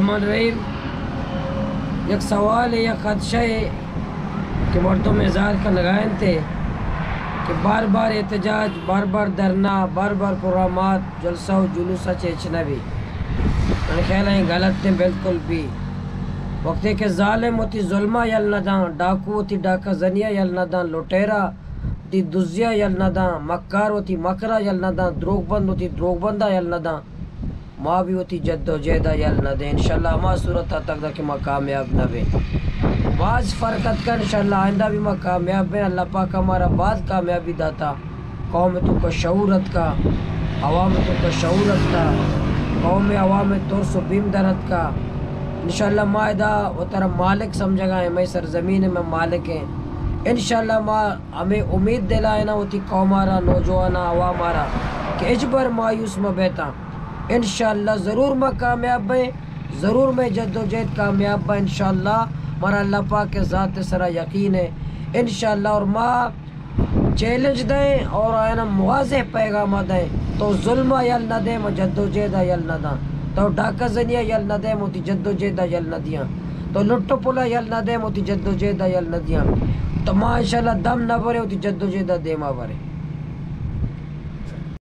الرحمن الرحیم۔ ایک سوال ہے، ایک خدشہ ہے کہ مردوں میں اظہار کا لگائن تھے کہ بار بار احتجاج، بار بار دھرنا، بار بار پروگرامات، جلسہ و جلوسہ چیچنا بھی میں خیال ہے غلط ہے بالکل بھی۔ وقت ہے کہ ظالم ہوتی ظلمہ یل نداں، ڈاکو ہوتی ڈاکہ زنیہ یل نداں، لوٹیرا ہوتی دزیہ یل نداں، مکار ہوتی مکرہ یل نداں، دروغ بند ہوتی دروغ بندہ یل نداں، ماں بھی ہوتی جد و جہدہ یل ندیں۔ انشاءاللہ ہما صورت تک دا کہ ماں کامیاب نہ بے بعض فرقت کا انشاءاللہ آئندہ بھی ماں کامیاب ہیں۔ اللہ پاک ہمارا بعد کامیابی داتا، قوم تو کا شعورت کا، عوام تو کا شعورت کا، قوم عوام ترس و بیم درد کا انشاءاللہ معاہدہ و ترہ مالک سمجھا گا ہے، میں سرزمین میں مالک ہیں انشاءاللہ۔ ماں ہمیں امید دلائنا ہوتی قوم آرہ، نوجوانا، عوام آرہ کہ اجبر مایوس میں بیتا انشاءاللہ ضرور میں کامیاب ہیں، ضرور میں جد و جہد کامیاب ہیں انشاءاللہ۔ ہمارا اللہ پاک کے ذات سرا یقین ہے انشاءاللہ۔ اور ماں چیلنج دیں اور آئینہ واضح پیغام دیں تو ظلم یل نہ دیں، جد و جہد یل نہ دیں، تو ڈاکہ زنیہ یل نہ دیں، موتی جد و جہد یل نہ دیاں، تو لٹ پلا یل نہ دیں، موتی جد و جہد یل نہ دیاں، تو ماں انشاءاللہ دم نہ بھرے ہوتی جد و جہد دے ماں بھرے۔